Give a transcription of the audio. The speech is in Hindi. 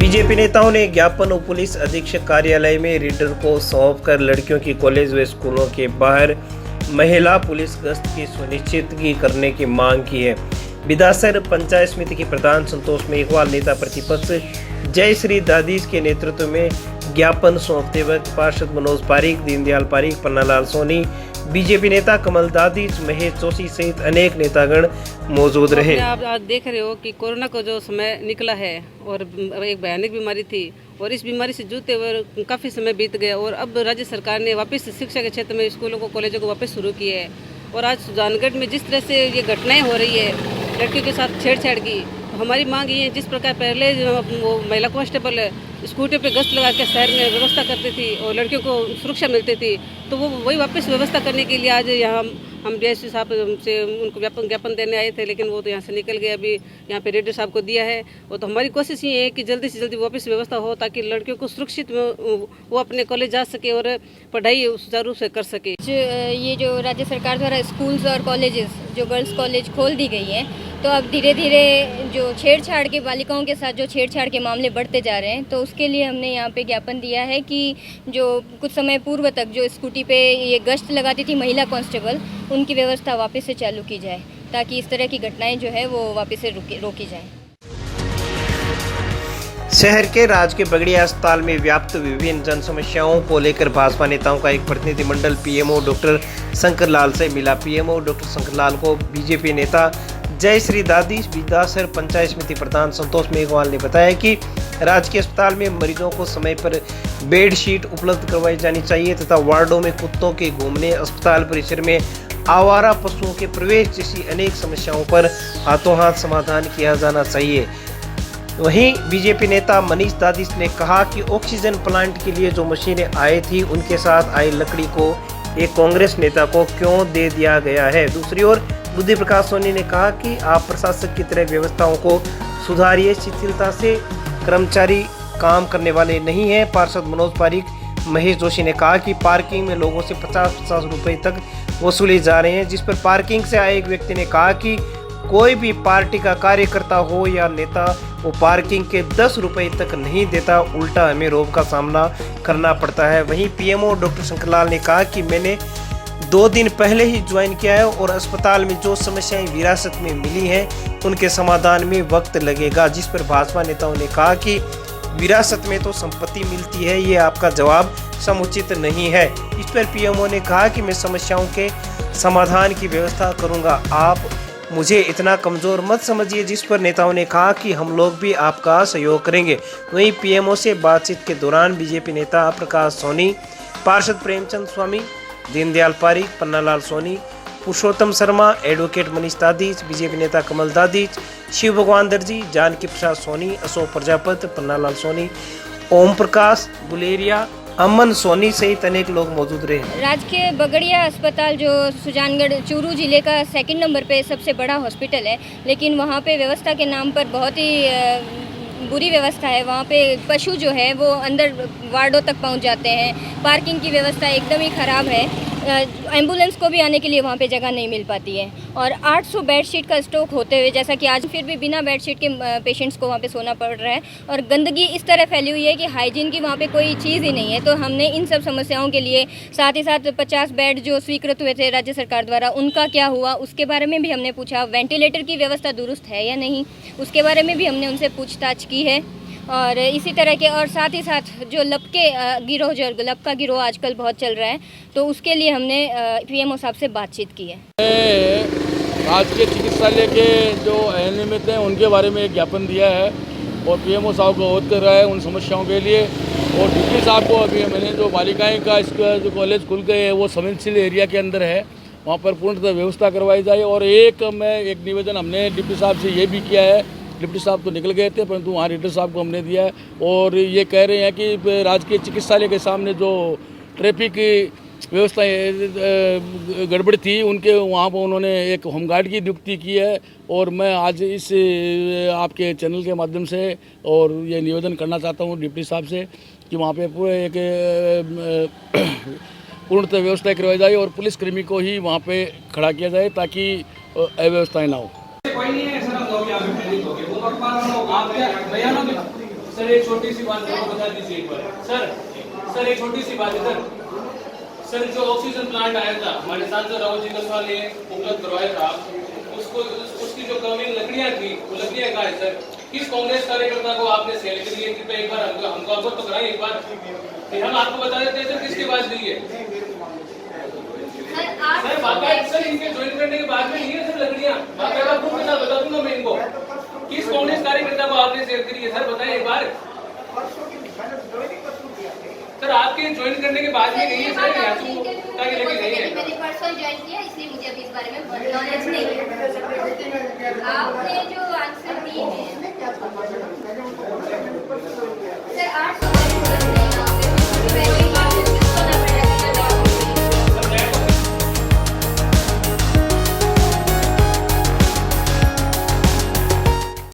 बीजेपी नेताओं ने ज्ञापन और पुलिस अधीक्षक कार्यालय में रीडर को सौंपकर लड़कियों की कॉलेज व स्कूलों के बाहर महिला पुलिस गश्त की सुनिश्चित करने की मांग की है। बिदासर पंचायत समिति के प्रधान संतोष मेघवाल, नेता प्रतिपक्ष जयश्री दादीस के नेतृत्व में ज्ञापन सौंपते वक्त पार्षद मनोज पारीक, दीनदयाल पारीक, पन्नालाल सोनी, बीजेपी नेता कमल दादीस, महेश जोशी सहित अनेक नेतागण मौजूद रहे। आप आज देख रहे हो कि कोरोना को जो समय निकला है और एक भयानक बीमारी थी और इस बीमारी से जूझते हुए काफ़ी समय बीत गया और अब राज्य सरकार ने वापस शिक्षा के क्षेत्र में स्कूलों को, कॉलेजों को वापस शुरू किए है। और आज सुजानगढ़ में जिस तरह से ये घटनाएं हो रही है लड़कियों के साथ छेड़छाड़ की, तो हमारी मांग ये है जिस प्रकार पहले वो महिला कांस्टेबल स्कूटी पे गश्त लगा के शहर में व्यवस्था करती थी और लड़कियों को सुरक्षा मिलती थी, तो वो वही वापस व्यवस्था करने के लिए आज यहाँ हम डीएसपी साहब से उनको ज्ञापन देने आए थे, लेकिन वो तो यहाँ से निकल गए। अभी यहाँ पे रेडर साहब को दिया है। वो तो हमारी कोशिश ये है कि जल्दी से जल्दी वापस व्यवस्था हो ताकि लड़कियों को सुरक्षित वो अपने कॉलेज जा सके और पढ़ाई सुचारू रूप से कर सके। ये जो राज्य सरकार द्वारा स्कूल्स और कॉलेजेस, जो गर्ल्स कॉलेज खोल दी गई है, तो अब धीरे धीरे जो छेड़छाड़ के बालिकाओं के साथ जो छेड़छाड़ के मामले बढ़ते जा रहे हैं, तो उसके लिए हमने यहाँ पे ज्ञापन दिया है कि जो कुछ समय पूर्व तक जो स्कूटी पे ये गश्त लगाती थी महिला कांस्टेबल, उनकी व्यवस्था वापस से चालू की जाए ताकि इस तरह की घटनाएं जो है वो वापस से रोकी जाए। शहर के राजकीय बगड़िया अस्पताल में व्याप्त विभिन्न जन समस्याओं को लेकर भाजपा नेताओं का एक प्रतिनिधिमंडल पीएमओ डॉक्टर शंकरलाल से मिला। पीएमओ डॉक्टर शंकरलाल को बीजेपी नेता जयश्री दादीस, बिदासर पंचायत समिति प्रधान संतोष मेघवाल ने बताया कि राजकीय अस्पताल में मरीजों को समय पर बेडशीट उपलब्ध करवाई जानी चाहिए तथा वार्डों में कुत्तों के घूमने, अस्पताल परिसर में आवारा पशुओं के प्रवेश जैसी अनेक समस्याओं पर हाथों हाथ समाधान किया जाना चाहिए। वहीं बीजेपी नेता मनीष दादीस ने कहा कि ऑक्सीजन प्लांट के लिए जो मशीनें आई थी उनके साथ आई लकड़ी को एक कांग्रेस नेता को क्यों दे दिया गया है। दूसरी ओर बुद्धि प्रकाश सोनी ने कहा कि आप प्रशासक की तरह व्यवस्थाओं को सुधारिए, शिथिलता से कर्मचारी काम करने वाले नहीं हैं। पार्षद मनोज पारीक, महेश जोशी ने कहा कि पार्किंग में लोगों से 50-50 रुपए तक वसूले जा रहे हैं, जिस पर पार्किंग से आए एक व्यक्ति ने कहा कि कोई भी पार्टी का कार्यकर्ता हो या नेता, वो पार्किंग के 10 रुपए तक नहीं देता, उल्टा हमें रोब का सामना करना पड़ता है। वहीं पीएमओ डॉक्टर शंकरलाल ने कहा कि मैंने 2 दिन पहले ही ज्वाइन किया है और अस्पताल में जो समस्याएं विरासत में मिली हैं उनके समाधान में वक्त लगेगा, जिस पर भाजपा नेताओं ने कहा कि विरासत में तो संपत्ति मिलती है, ये आपका जवाब समुचित नहीं है। इस पर पीएमओ ने कहा कि मैं समस्याओं के समाधान की व्यवस्था करूंगा, आप मुझे इतना कमजोर मत समझिए, जिस पर नेताओं ने कहा कि हम लोग भी आपका सहयोग करेंगे। वहीं पीएमओ से बातचीत के दौरान बीजेपी नेता प्रकाश सोनी, पार्षद प्रेमचंद स्वामी, दीनदयाल पारीक, पन्नालाल सोनी, पुरुषोत्तम शर्मा, एडवोकेट मनीष दादीस, बीजेपी नेता कमल दादीस, शिव भगवान दर्जी, जानकी प्रसाद सोनी, अशोक प्रजापति, पन्नालाल सोनी, ओम प्रकाश बुलेरिया, अमन सोनी सहित अनेक लोग मौजूद रहे। राजकीय बगड़िया अस्पताल जो सुजानगढ़ चूरू जिले का 2nd नंबर पे सबसे बड़ा हॉस्पिटल है, लेकिन वहाँ पे व्यवस्था के नाम पर बहुत ही बुरी व्यवस्था है। वहाँ पे पशु जो है वो अंदर वार्डों तक पहुँच जाते हैं, पार्किंग की व्यवस्था एकदम ही ख़राब है, एम्बुलेंस को भी आने के लिए वहाँ पे जगह नहीं मिल पाती है और 800 बेडशीट का स्टॉक होते हुए, जैसा कि आज फिर भी बिना बेडशीट के पेशेंट्स को वहाँ पे सोना पड़ रहा है और गंदगी इस तरह फैली हुई है कि हाइजीन की वहाँ पे कोई चीज़ ही नहीं है। तो हमने इन सब समस्याओं के लिए, साथ ही साथ 50 बेड जो स्वीकृत हुए थे राज्य सरकार द्वारा, उनका क्या हुआ उसके बारे में भी हमने पूछा। वेंटिलेटर की व्यवस्था दुरुस्त है या नहीं, उसके बारे में भी हमने उनसे पूछताछ की है। और इसी तरह के, और साथ ही साथ जो लपके गिरोह, जो लपका गिरोह आजकल बहुत चल रहा है, तो उसके लिए हमने पीएमओ साहब से बातचीत की है। राजकीय चिकित्सालय के जो अनियमित हैं उनके बारे में एक ज्ञापन दिया है और पीएमओ साहब को अवगत कर रहा है उन समस्याओं के लिए। और डिप्टी साहब को अभी मैंने जो बालिकाएँ का इसका जो कॉलेज खुल गए है वो संवेदनशील एरिया के अंदर है, वहाँ पर पूर्णतः व्यवस्था करवाई जाए। और एक निवेदन हमने डिप्टी साहब से ये भी किया है, डिप्टी साहब तो निकल गए थे परंतु वहाँ रीडर साहब को हमने दिया है और ये कह रहे हैं कि राजकीय चिकित्सालय के सामने जो ट्रैफिक की व्यवस्था गड़बड़ थी, उनके वहाँ पर उन्होंने एक होमगार्ड की नियुक्ति की है। और मैं आज इस आपके चैनल के माध्यम से और ये निवेदन करना चाहता हूँ डिप्टी साहब से कि वहाँ पे पूरे एक पूर्णतः व्यवस्था करवाई जाए और पुलिसकर्मी को ही वहाँ पे खड़ा किया जाए ताकि अव्यवस्थाएँ ना हो। सर एक छोटी सी बात मेरे को बता दीजिए एक बार। सर एक छोटी सी बात है सर जो ऑक्सीजन प्लांट आया था हमारे सांसद राहुल जी कस्वाल ने उपलब्ध करवाया था, उसकी जो कमी लकड़ियां थी वो लकड़ियां कहाँ है सर? किस कांग्रेस कार्यकर्ता को आपने सेल कर लिए? कृपया एक बार हमको अवगत तो कराएं एक बार, फिर हम आपको बता देते हैं सर किसके पास दी है। सर बाकायदा सर इनके ज्वाइन करने के बाद में नहीं है सर लकड़ियां, बाकायदा प्रूफ के साथ बता दूंगा मैं इनको। किस कांग्रेस कार्यकर्ता को आपने सेल करी है सर बताएं एक बार। सर आपके ज्वाइन करने के बाद में नहीं है सर, यहाँ से लेके नहीं है। मैंने परसों ज्वाइन किया इसलिए मुझे अभी इस बारे में नॉलेज नहीं है। आपने जो आंसर दी है